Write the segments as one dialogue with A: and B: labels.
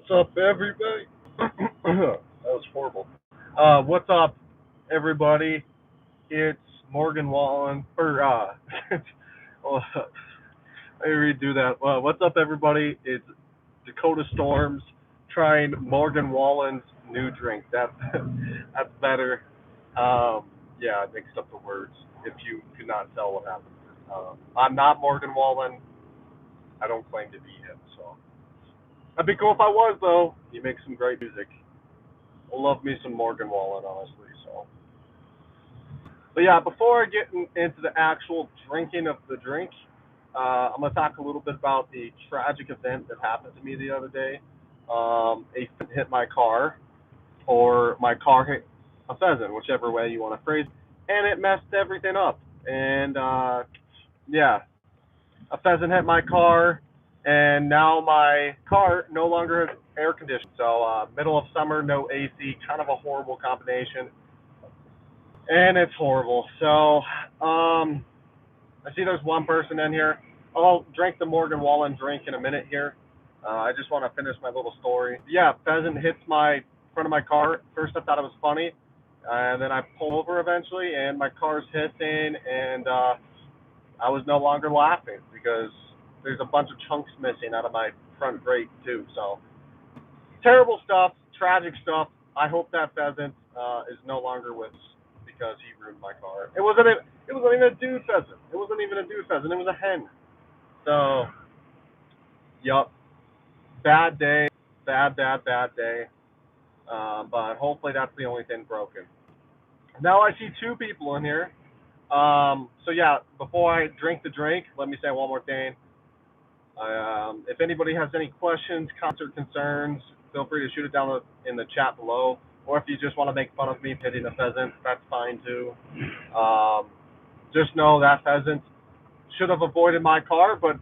A: What's up, everybody? That was horrible. What's up, everybody? It's Morgan Wallen, well, let me redo that. What's up, everybody? It's Dakota Storms trying Morgan Wallen's new drink. That's better. Yeah, I mixed up the words. If you could not tell what happened, I'm not Morgan Wallen. I don't claim to be him, so. That'd be cool if I was, though. He makes some great music. I love me some Morgan Wallen, honestly. So, but yeah, before I get into the actual drinking of the drink, I'm gonna talk a little bit about the tragic event that happened to me the other day. A pheasant hit my car, or my car hit a pheasant, whichever way you want to phrase, it, and it messed everything up. And yeah, a pheasant hit my car, and now my car no longer has air conditioning. So middle of summer, no AC, kind of a horrible combination, and it's horrible. So I see there's one person in here. I'll drink the Morgan Wallen drink in a minute here. I just want to finish my little story. Yeah, pheasant hits my front of my car. First, I thought it was funny, and then I pull over eventually, and my car's hissing, and I was no longer laughing because there's a bunch of chunks missing out of my front grate too. So terrible stuff, tragic stuff. I hope that pheasant is no longer with us because he ruined my car. It wasn't even a dude pheasant. It wasn't even a dude pheasant. It was a hen. So, yup, bad day, bad day. But hopefully that's the only thing broken. Now I see two people in here. So yeah, before I drink the drink, let me say one more thing. If anybody has any questions, comments, or concerns, feel free to shoot it down in the chat below. Or if you just want to make fun of me hitting a pheasant, that's fine too. Just know that pheasant should have avoided my car, but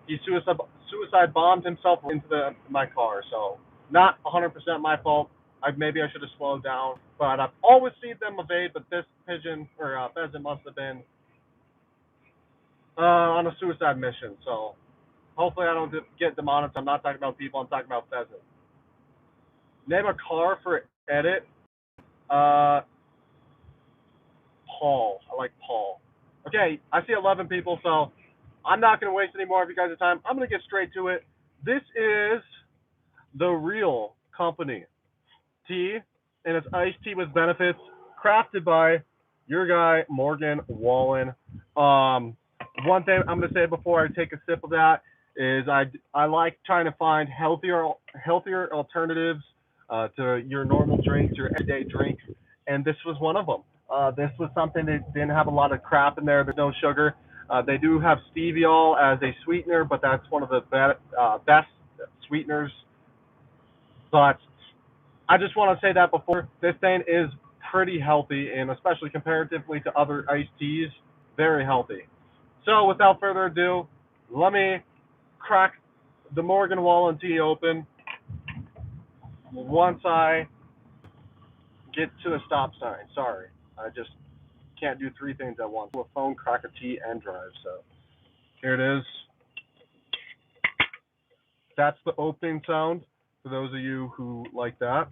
A: he suicide bombed himself into my car. So not 100% my fault. Maybe I should have slowed down, but I've always seen them evade. But this pigeon or pheasant must have been on a suicide mission. So hopefully I don't get demonetized. I'm not talking about people. I'm talking about pheasants. Name a car for edit. Uh, Paul. I like Paul. Okay, I see 11 people, so I'm not going to waste any more of you guys' time. I'm going to get straight to it. This is the real company. Tea, and it's iced tea with benefits, crafted by your guy, Morgan Wallen. One thing I'm going to say before I take a sip of that is I like trying to find healthier alternatives to your normal drinks, your everyday drinks, and this was one of them. This was something that didn't have a lot of crap in there. There's no sugar. They do have steviol as a sweetener, but that's one of the best sweeteners. But I just want to say that before this thing is pretty healthy, and especially comparatively to other iced teas, very healthy. So without further ado, let me crack the Morgan Wallen tea open once I get to the stop sign. Sorry, I just can't do three things at once. A phone, crack a tea, and drive. So here it is. That's the opening sound for those of you who like that.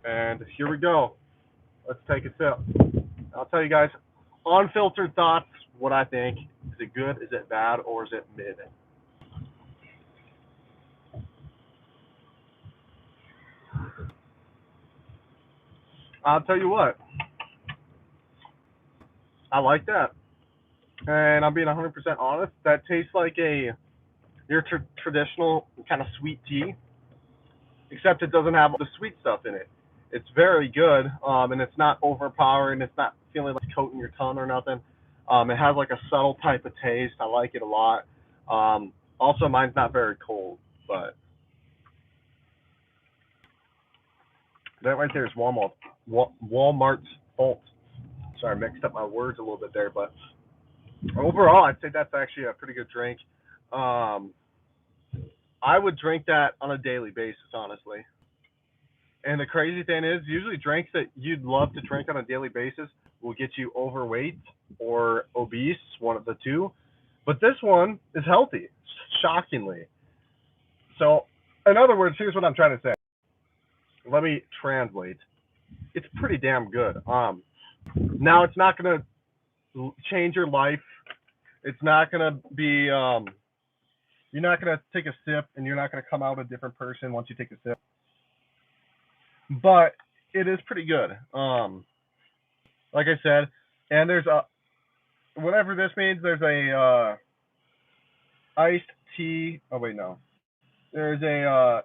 A: And here we go. Let's take a sip. I'll tell you guys, unfiltered thoughts, what I think. Is it good? Is it bad? Or is it mid? I'll tell you what. I like that. And I'm being 100% honest. That tastes like your traditional kind of sweet tea, except it doesn't have the sweet stuff in it. It's very good, and it's not overpowering. It's not feeling like coating your tongue or nothing. It has like a subtle type of taste. I like it a lot. Also, mine's not very cold, but that right there is Walmart's fault. Sorry, I mixed up my words a little bit there, but overall, I'd say that's actually a pretty good drink. Um, I would drink that on a daily basis, honestly. And the crazy thing is, usually drinks that you'd love to drink on a daily basis will get you overweight or obese, one of the two. But this one is healthy, shockingly. So In other words, here's what I'm trying to say. Let me translate. It's pretty damn good. Now it's not gonna change your life. It's not gonna be. You're not gonna take a sip, and you're not gonna come out a different person once you take a sip. But it is pretty good. Like I said, and there's a whatever this means. There's a iced tea. Oh wait, no. There's a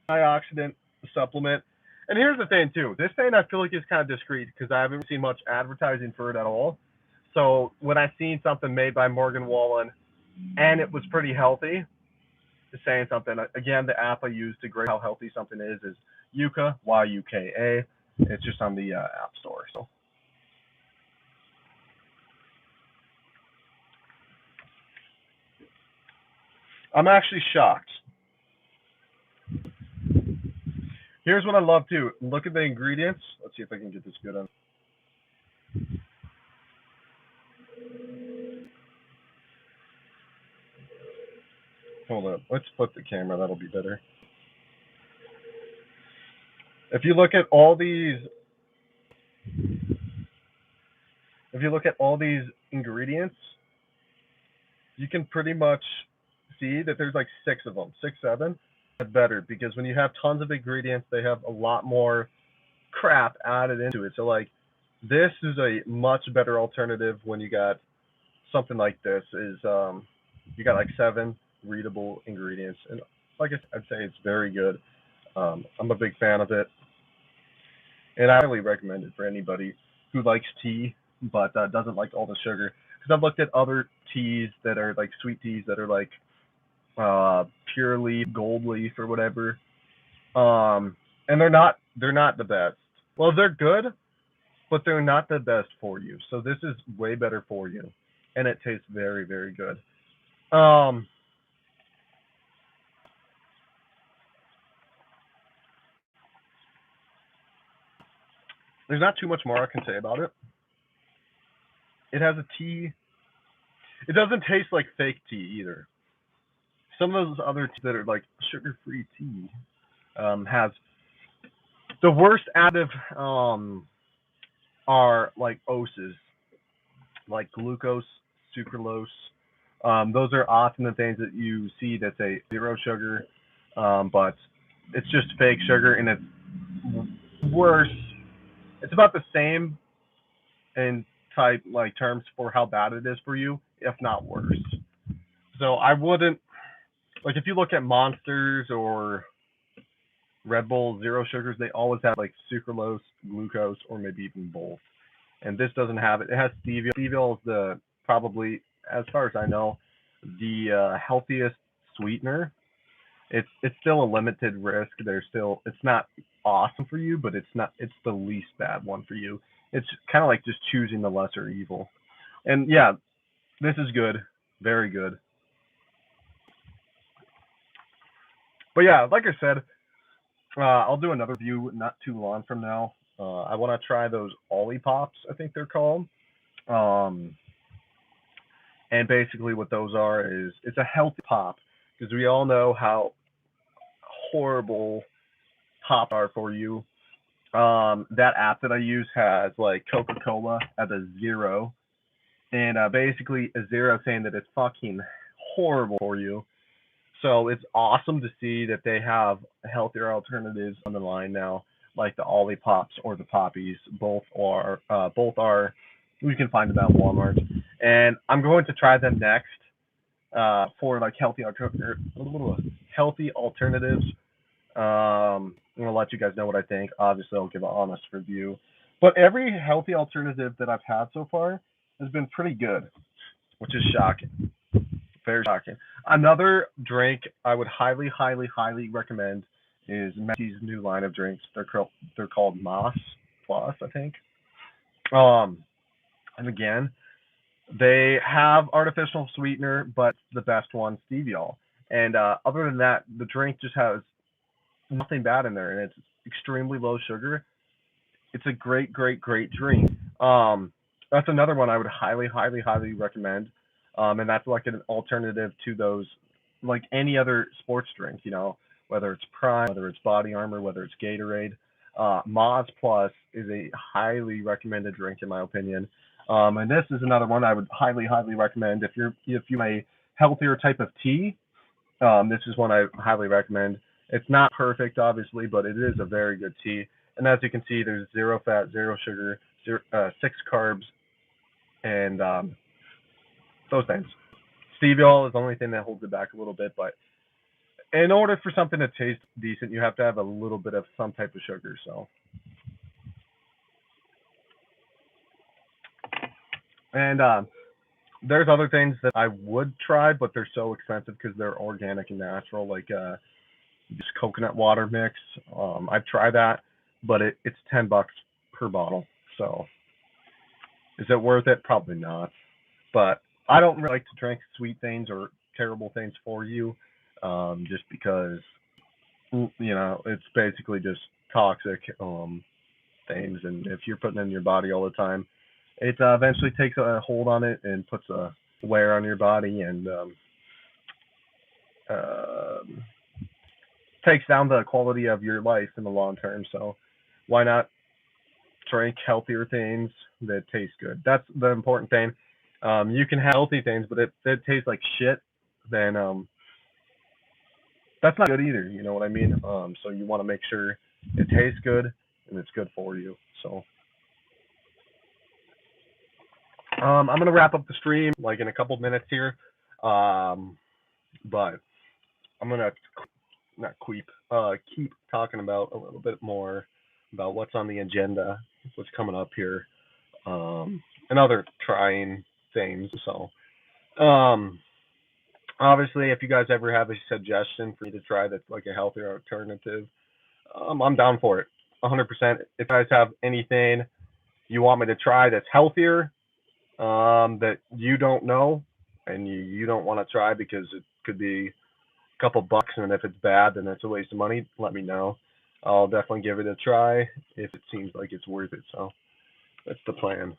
A: antioxidant supplement. And here's the thing too. This thing I feel like is kind of discreet because I haven't seen much advertising for it at all. So when I seen something made by Morgan Wallen and it was pretty healthy, just saying something. Again, the app I use to grade how healthy something is Yuka, Yuka. It's just on the App Store. So I'm actually shocked. Here's what I love too. Look at the ingredients. Let's see if I can get this good on. Hold up. Let's flip the camera. That'll be better. If you look at all these, if you look at all these ingredients, you can pretty much see that there's like six of them, six, seven. That's better because when you have tons of ingredients, they have a lot more crap added into it. So like, this is a much better alternative when you got something like this. Is you got like seven readable ingredients, and like I'd say it's very good. I'm a big fan of it, and I highly recommend it for anybody who likes tea but doesn't like all the sugar. Because I've looked at other teas that are like sweet teas that are like pure leaf, gold leaf, or whatever, and they're not the best. Well, they're good, but they're not the best for you. So this is way better for you, and it tastes very, very good. Um, there's not too much more I can say about it. It has a tea. It doesn't taste like fake tea either. Some of those other teas that are like sugar-free tea has the worst additive are like oses, like glucose, sucralose. Those are often the things that you see that say zero sugar, but it's just fake sugar, and it's worse. It's about the same in type like terms for how bad it is for you, if not worse. So I wouldn't like if you look at Monsters or Red Bull Zero Sugars, they always have like sucralose, glucose, or maybe even both. And this doesn't have it. It has stevia. Stevia is the probably, as far as I know, the healthiest sweetener. It's still a limited risk. There's still it's not awesome for you, but it's the least bad one for you. It's kind of like just choosing the lesser evil. And yeah, this is good, very good. But yeah, like I said, I'll do another review not too long from now. I want to try those Ollie Pops, I think they're called. Um, and basically, what those are is it's a healthy pop because we all know how horrible pop are for you. That app that I use has like Coca Cola as a zero, and basically a zero saying that it's fucking horrible for you. So it's awesome to see that they have healthier alternatives on the line now, like the Ollie Pops or the Poppies. Both are you can find them at Walmart, and I'm going to try them next for like healthy alternatives. I'm gonna let you guys know what I think. Obviously, I'll give an honest review, but every healthy alternative that I've had so far has been pretty good, which is shocking. Very shocking. Another drink I would highly, highly, highly recommend is Messi's new line of drinks. They're called Moss Plus, I think. Um, and again, they have artificial sweetener, but the best one, stevia. And other than that, the drink just has nothing bad in there, and it's extremely low sugar. It's a great, great, great drink. That's another one I would highly, highly, highly recommend. And that's like an alternative to those, like any other sports drink, whether it's Prime, whether it's Body Armor, whether it's Gatorade. Moz Plus is a highly recommended drink in my opinion. And this is another one I would highly recommend if you a healthier type of tea. This is one I highly recommend. It's not perfect, obviously, but it is a very good tea. And as you can see, there's 0 fat, 0 sugar, 6 carbs, and those things. Stevia oil is the only thing that holds it back a little bit, but in order for something to taste decent, you have to have a little bit of some type of sugar. So, and there's other things that I would try, but they're so expensive because they're organic and natural, like just coconut water mix. I've tried that, but it's $10 per bottle. So, is it worth it? Probably not. But I don't really like to drink sweet things or terrible things for you, just because it's basically just toxic things, and if you're putting it in your body all the time, it eventually takes a hold on it and puts a wear on your body and uh, takes down the quality of your life in the long term. So why not drink healthier things that taste good? That's the important thing. You can have healthy things, but if it tastes like shit, then that's not good either. You know what I mean? So you want to make sure it tastes good and it's good for you. So I'm gonna wrap up the stream like in a couple minutes here, but I'm gonna not keep talking about a little bit more about what's on the agenda, what's coming up here, and other trying things. So um, obviously, if you guys ever have a suggestion for me to try that's like a healthier alternative, I'm down for it, 100%. If you guys have anything you want me to try that's healthier, that you don't know and you don't want to try because it could be a couple bucks, and if it's bad, then it's a waste of money, let me know. I'll definitely give it a try if it seems like it's worth it. So that's the plan.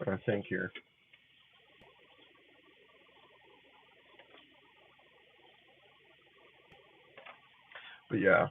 A: I think here. But yeah,